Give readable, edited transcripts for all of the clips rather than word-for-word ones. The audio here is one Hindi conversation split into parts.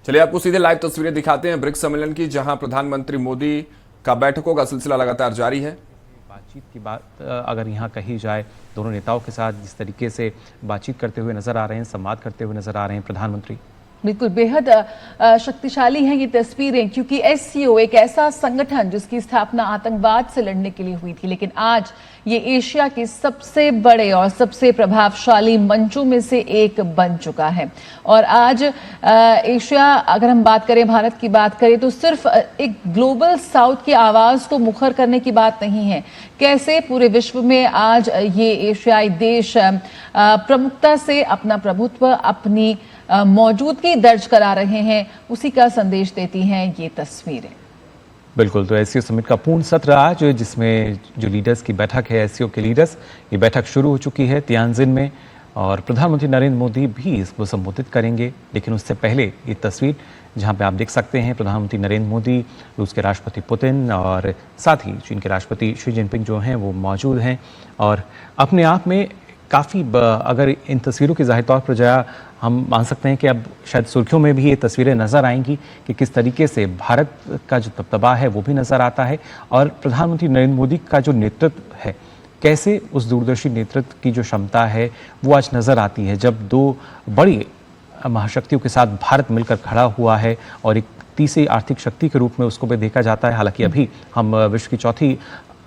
चलिए आपको सीधे लाइव तस्वीरें दिखाते हैं ब्रिक्स सम्मेलन की, जहां प्रधानमंत्री मोदी का बैठकों का सिलसिला लगातार जारी है। बातचीत की बात अगर यहाँ कही जाए, दोनों नेताओं के साथ जिस तरीके से बातचीत करते हुए नजर आ रहे हैं, संवाद करते हुए नजर आ रहे हैं प्रधानमंत्री, बिल्कुल बेहद शक्तिशाली हैं ये तस्वीरें, क्योंकि एससीओ एक ऐसा संगठन जिसकी स्थापना आतंकवाद से लड़ने के लिए हुई थी, लेकिन आज ये एशिया के सबसे बड़े और सबसे प्रभावशाली मंचों में से एक बन चुका है। और आज एशिया, अगर हम बात करें, भारत की बात करें, तो सिर्फ एक ग्लोबल साउथ की आवाज को मुखर करने की बात नहीं है। कैसे पूरे विश्व में आज ये एशियाई देश प्रमुखता से अपना प्रभुत्व, अपनी मौजूदगी दर्ज करा रहे हैं, उसी का संदेश देती हैं ये तस्वीरें। बिल्कुल। तो एससीओ समिट का पूर्ण सत्र आज, जिसमें जो लीडर्स की बैठक है, एससीओ के लीडर्स, ये बैठक शुरू हो चुकी है तियानजिन में, और प्रधानमंत्री नरेंद्र मोदी भी इसको संबोधित करेंगे। लेकिन उससे पहले ये तस्वीर जहां पे आप देख सकते हैं प्रधानमंत्री नरेंद्र मोदी, रूस के राष्ट्रपति पुतिन और साथ ही चीन के राष्ट्रपति शी जिनपिंग जो हैं वो मौजूद हैं। और अपने आप में काफ़ी, अगर इन तस्वीरों की ज़ाहिर तौर पर जया हम मान सकते हैं कि अब शायद सुर्खियों में भी ये तस्वीरें नज़र आएंगी कि किस तरीके से भारत का जो दबदबा है वो भी नज़र आता है, और प्रधानमंत्री नरेंद्र मोदी का जो नेतृत्व है, कैसे उस दूरदर्शी नेतृत्व की जो क्षमता है वो आज नज़र आती है, जब दो बड़ी महाशक्तियों के साथ भारत मिलकर खड़ा हुआ है और एक तीसरी आर्थिक शक्ति के रूप में उसको भी देखा जाता है। हालांकि अभी हम विश्व की चौथी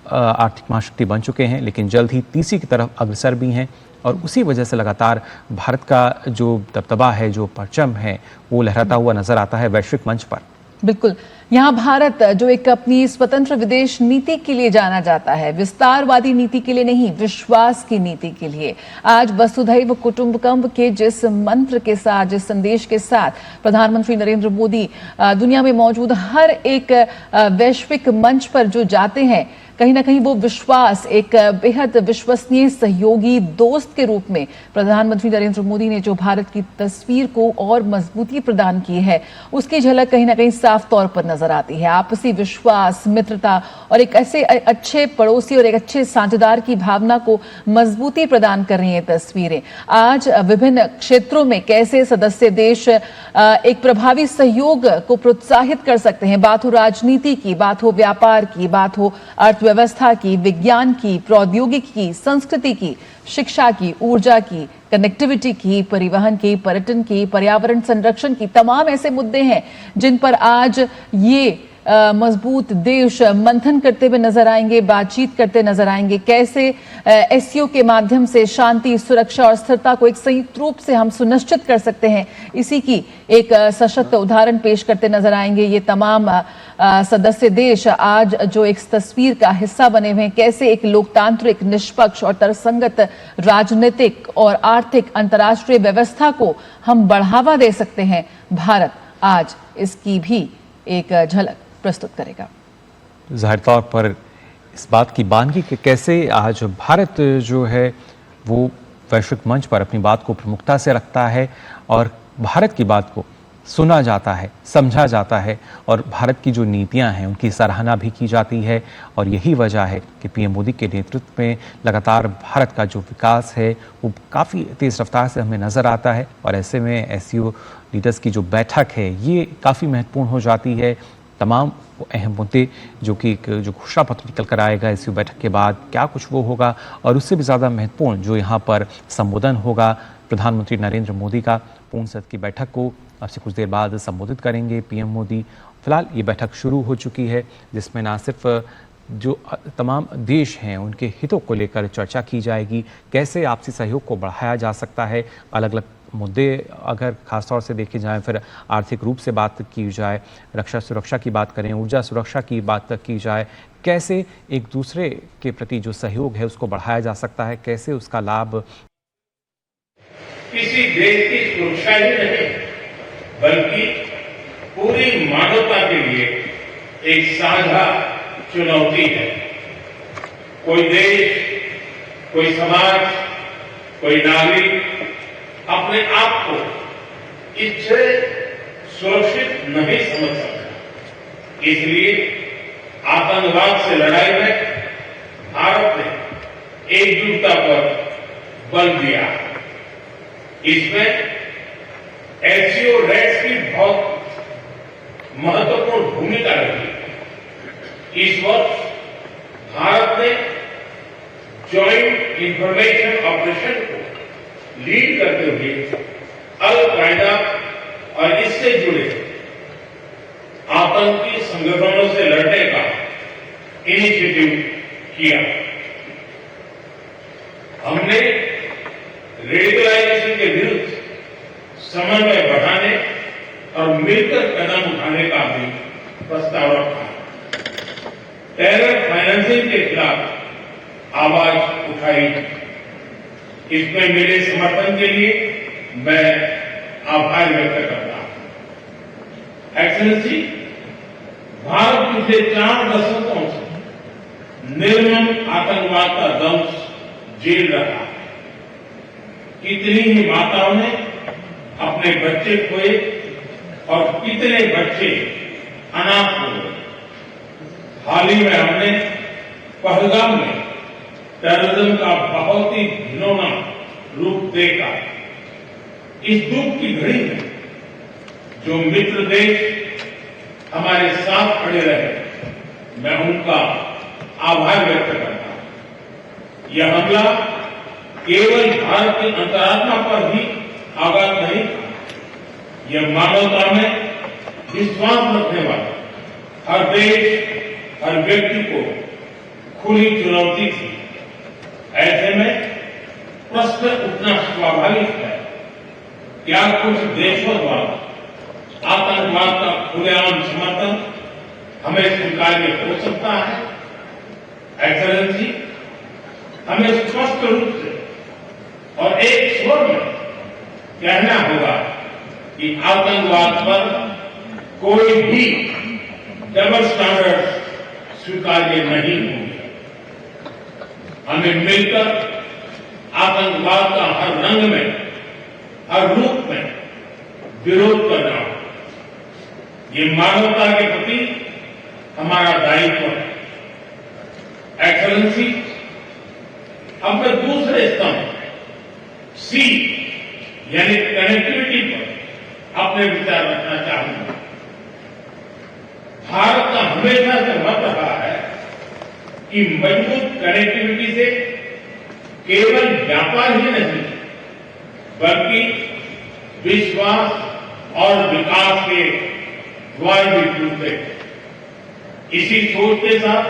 आर्थिक महाशक्ति बन चुके हैं, लेकिन जल्द ही तीसरी की तरफ अग्रसर भी हैं, और उसी वजह से लगातार भारत का जो दबदबा है, जो परचम है, वो लहराता हुआ नजर आता है वैश्विक मंच पर। बिल्कुल, यहाँ भारत जो एक अपनी स्वतंत्र विदेश नीति के लिए जाना जाता है, विस्तारवादी नीति के लिए नहीं, विश्वास की नीति के लिए, आज वसुधैव कुटुंबकम के जिस मंत्र के साथ, जिस संदेश के साथ प्रधानमंत्री नरेंद्र मोदी दुनिया में मौजूद हर एक वैश्विक मंच पर जो जाते हैं, कहीं ना कहीं वो विश्वास, एक बेहद विश्वसनीय सहयोगी दोस्त के रूप में प्रधानमंत्री नरेंद्र मोदी ने जो भारत की तस्वीर को और मजबूती प्रदान की है, उसकी झलक कहीं ना कहीं साफ तौर पर नजर आती है। आपसी विश्वास, मित्रता और एक ऐसे अच्छे पड़ोसी और एक अच्छे साझेदार की भावना को मजबूती प्रदान कर रही हैं तस्वीरें। आज विभिन्न क्षेत्रों में कैसे सदस्य देश एक प्रभावी सहयोग को प्रोत्साहित कर सकते हैं, बात हो राजनीति की, बात हो व्यापार की, बात हो व्यवस्था की, विज्ञान की, प्रौद्योगिकी की, संस्कृति की, शिक्षा की, ऊर्जा की, कनेक्टिविटी की, परिवहन की, पर्यटन की, पर्यावरण संरक्षण की, तमाम ऐसे मुद्दे हैं जिन पर आज ये मजबूत देश मंथन करते हुए नजर आएंगे, बातचीत करते नजर आएंगे। कैसे एससीओ के माध्यम से शांति, सुरक्षा और स्थिरता को एक संयुक्त रूप से हम सुनिश्चित कर सकते हैं, इसी की एक सशक्त उदाहरण पेश करते नजर आएंगे ये तमाम सदस्य देश आज जो एक तस्वीर का हिस्सा बने हुए हैं। कैसे एक लोकतांत्रिक, निष्पक्ष और तर्कसंगत राजनीतिक और आर्थिक अंतर्राष्ट्रीय व्यवस्था को हम बढ़ावा दे सकते हैं, भारत आज इसकी भी एक झलक प्रस्तुत करेगा। जाहिर तौर पर इस बात की बानगी कि कैसे आज भारत जो है वो वैश्विक मंच पर अपनी बात को प्रमुखता से रखता है, और भारत की बात को सुना जाता है, समझा जाता है, और भारत की जो नीतियां हैं उनकी सराहना भी की जाती है। और यही वजह है कि पीएम मोदी के नेतृत्व में लगातार भारत का जो विकास है वो काफ़ी तेज़ रफ्तार से हमें नज़र आता है। और ऐसे में एससीओ लीडर्स की जो बैठक है ये काफ़ी महत्वपूर्ण हो जाती है। तमाम अहम मुद्दे जो कि जो घोषणा पत्र निकल कर आएगा एससीओ बैठक के बाद, क्या कुछ वो होगा, और उससे भी ज़्यादा महत्वपूर्ण जो यहाँ पर संबोधन होगा प्रधानमंत्री नरेंद्र मोदी का। पूर्ण सत्र की बैठक को आपसे कुछ देर बाद संबोधित करेंगे पीएम मोदी। फिलहाल ये बैठक शुरू हो चुकी है, जिसमें ना सिर्फ जो तमाम देश हैं उनके हितों को लेकर चर्चा की जाएगी, कैसे आपसी सहयोग को बढ़ाया जा सकता है, अलग अलग मुद्दे अगर खासतौर से देखे जाएं, फिर आर्थिक रूप से बात की जाए, रक्षा सुरक्षा की बात करें, ऊर्जा सुरक्षा की बात की जाए, कैसे एक दूसरे के प्रति जो सहयोग है उसको बढ़ाया जा सकता है, कैसे उसका लाभ किसी देश की सुरक्षा ही नहीं बल्कि पूरी मानवता के लिए एक साझा चुनौती है। कोई देश, कोई समाज, कोई नागरिक अपने आप को इससे सुरक्षित नहीं समझ सकता। इसलिए आतंकवाद से लड़ाई में भारत ने एकजुटता पर बल दिया। इसमें एससीओ रेट्स की बहुत महत्वपूर्ण भूमिका रखी। इस वर्ष भारत ने जॉइंट इंफॉर्मेशन ऑपरेशन को लीड करते हुए अल कायदा और इससे जुड़े आतंकी संगठनों से लड़ने का इनिशिएटिव किया। हमने रेडिकलाइजेशन के विरुद्ध समन्वय बढ़ाने और मिलकर कदम उठाने का भी प्रस्ताव रखा। टेरर फाइनेंसिंग के खिलाफ आवाज उठाई। इसमें मिले समर्थन के लिए मैं आभार व्यक्त करता हूं। एक्सेलेंसी, भारत पिछले 4 दशकों से निर्मम आतंकवाद का दंश झेल रहा है। कितनी ही माताओं ने अपने बच्चे खोए और कितने बच्चे अनाथ हो गए। हाल ही में हमने पहलगाम में टेररिज्म का बहुत ही घिनौना रूप देखा। इस दुख की घड़ी में जो मित्र देश हमारे साथ खड़े रहे, मैं उनका आभार व्यक्त करता हूं। यह हमला केवल भारत की अंतरात्मा पर ही आघात नहीं था, यह मानवता में विश्वास रखने वाले हर देश, हर व्यक्ति को खुली चुनौती थी। ऐसे में प्रश्न उठना स्वाभाविक है, क्या कुछ देशों द्वारा आतंकवाद का खुलेआम समर्थन हमें स्वीकार्य हो सकता है? एक्सेलेंसी, हमें स्पष्ट रूप से और एक स्वर में कहना होगा कि आतंकवाद पर कोई भी डबल स्टैंडर्ड स्वीकार्य नहीं होंगे। हमें मिलकर आतंकवाद का हर रंग में, हर रूप में विरोध करना होगा। ये मानवता के प्रति हमारा दायित्व है। एक्सेलेंसी, अब मैं दूसरे स्तंभ सी यानी कनेक्टिविटी पर अपने विचार रखना चाहूंगा। भारत का हमेशा से मत रहा है कि मजबूत कनेक्टिविटी से केवल व्यापार ही नहीं बल्कि विश्वास और विकास के द्वार भी खुलते हैं। इसी सोच के साथ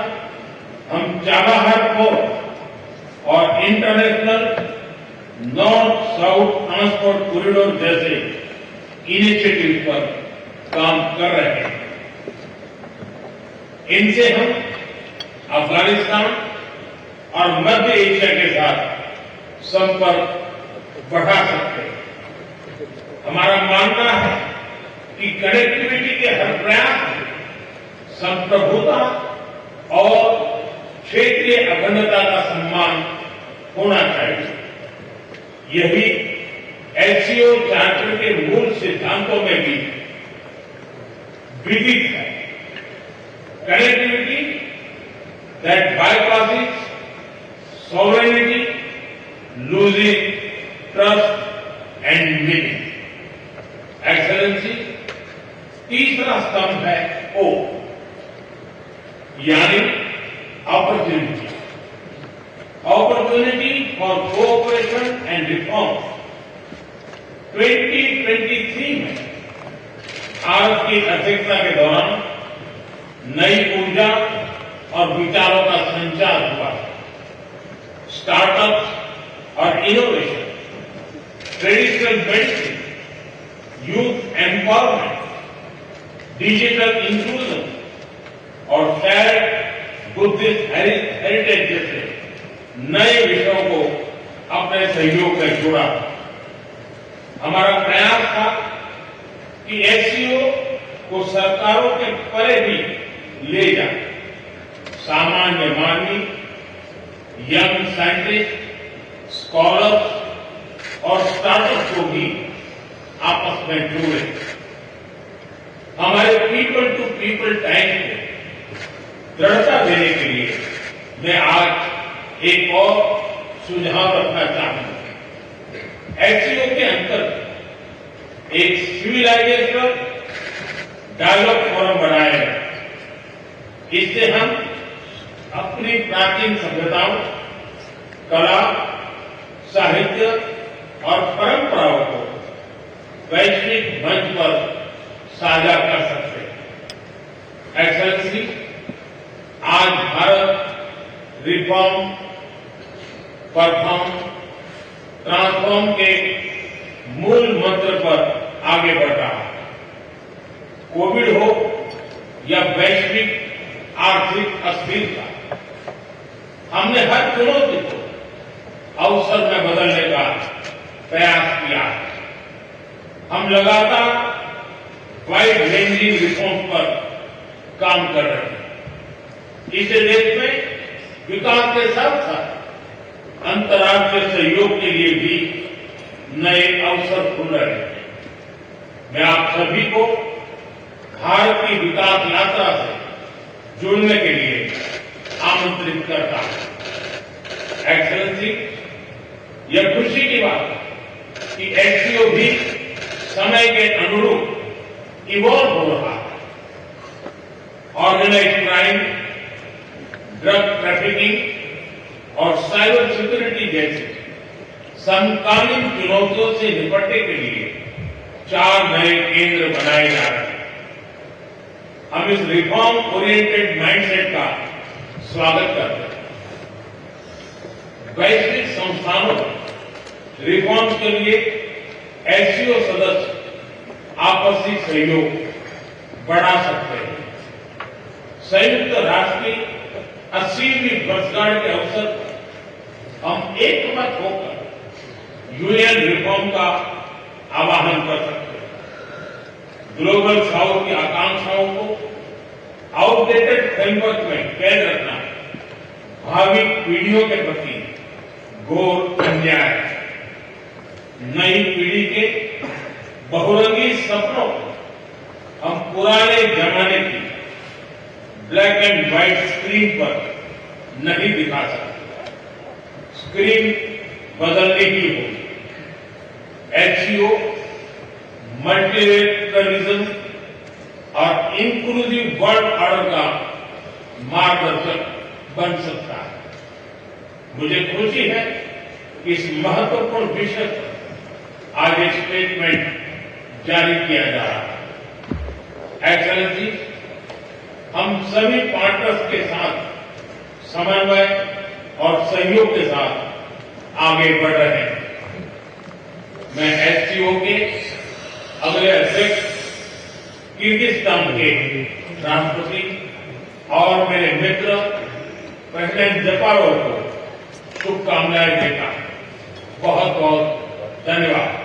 हम चाबहार पोर्ट और international north south transport corridor जैसे इनिशिएटिव पर काम कर रहे हैं। इनसे हम अफगानिस्तान और मध्य एशिया के साथ संपर्क बढ़ा सकते हैं। हमारा मानना है कि कनेक्टिविटी के हर प्रयास में संप्रभुता और क्षेत्रीय अखंडता का सम्मान होना चाहिए। यही एससीओ चार्टर के मूल सिद्धांतों में भी विदित है। Connectivity that bypasses sovereignty, losing trust and meaning. Excellency, तीसरा स्तंभ है ओ यानी opportunity. Opportunity for cooperation and reform. 2023 में भारत की अध्यक्षता के दौरान नई ऊर्जा और विचारों का संचार हुआ। स्टार्टअप्स और innovation, traditional medicine, youth empowerment, digital inclusion और शेयर्ड बुद्धिस्ट हेरिटेज जैसे नए विषयों को अपने सहयोग में जोड़ा। हमारा प्रयास था कि एससीओ को सरकारों के परे भी ले जाए। सामान्य मानवी, यंग साइंटिस्ट, स्कॉलर्स और स्टार्टअप को भी आपस में जोड़े। हमारे पीपल टू पीपल टाइम को दृढ़ता देने के लिए मैं आज एक और सुझाव रखना चाहूंगा। एससीओ के अंतर्गत एक सिविलाइजेशन डायलॉग इससे हम अपनी प्राचीन सभ्यताओं, कला, साहित्य और परंपराओं को वैश्विक मंच पर साझा कर सकते हैं। एक्सेलेंसी, आज भारत रिफॉर्म, परफॉर्म, ट्रांसफॉर्म के मूल मंत्र पर आगे बढ़ रहा है। कोविड हो या वैश्विक आर्थिक अस्थिरता, हमने हर चुनौती को अवसर में बदलने का प्रयास किया है। हम लगातार वाइड रेंजिंग रिफॉर्म पर काम कर रहे हैं। इसे देश में विकास के साथ साथ अंतर्राष्ट्रीय सहयोग के लिए भी नए अवसर खुल रहे हैं। मैं आप सभी को भारत की विकास यात्रा से जुड़ने के लिए आमंत्रित करता हूं। एक्सेलेंसी, यह खुशी की बात है कि एससीओ भी समय के अनुरूप इवॉल्व हो रहा है। ऑर्गेनाइज्ड क्राइम, ड्रग ट्रैफिकिंग और साइबर सिक्योरिटी जैसे समकालीन चुनौतियों से निपटने के लिए 4 नए केंद्र बनाए जा रहे हैं। हम इस रिफॉर्म ओरिएंटेड माइंडसेट का स्वागत करते हैं। वैश्विक संस्थानों रिफॉर्म्स के लिए एससीओ सदस्य आपसी सहयोग बढ़ा सकते हैं। संयुक्त राष्ट्र की 80वीं वर्षगांठ के अवसर पर हम एकमत होकर यूएन रिफॉर्म का आह्वान कर सकते हैं। ग्लोबल साउथ की आकांक्षाओं को आउटडेटेड फ्रेमवर्क में कैद रखना भावी पीढ़ियों के प्रति घोर अन्याय है। नई पीढ़ी के बहुरंगी सपनों को हम पुराने जमाने की ब्लैक एंड व्हाइट स्क्रीन पर नहीं दिखा सकते। स्क्रीन बदलने की होगी। एचसीओ मल्टीलेटरलिज्म और इंक्लूसिव वर्ल्ड ऑर्डर का मार्गदर्शक बन सकता है। मुझे खुशी है कि इस महत्वपूर्ण विषय पर आज एक स्टेटमेंट जारी किया जा रहा है। एक्सेलेंसी, हम सभी पार्टनर्स के साथ समन्वय और सहयोग के साथ आगे बढ़ रहे हैं। मैं एससीओ के अगले अध्यक्ष किर्गिस्तान के राष्ट्रपति और मेरे मित्र प्रेसिडेंट जपारोव को शुभकामनाएं देता हूं। बहुत बहुत धन्यवाद।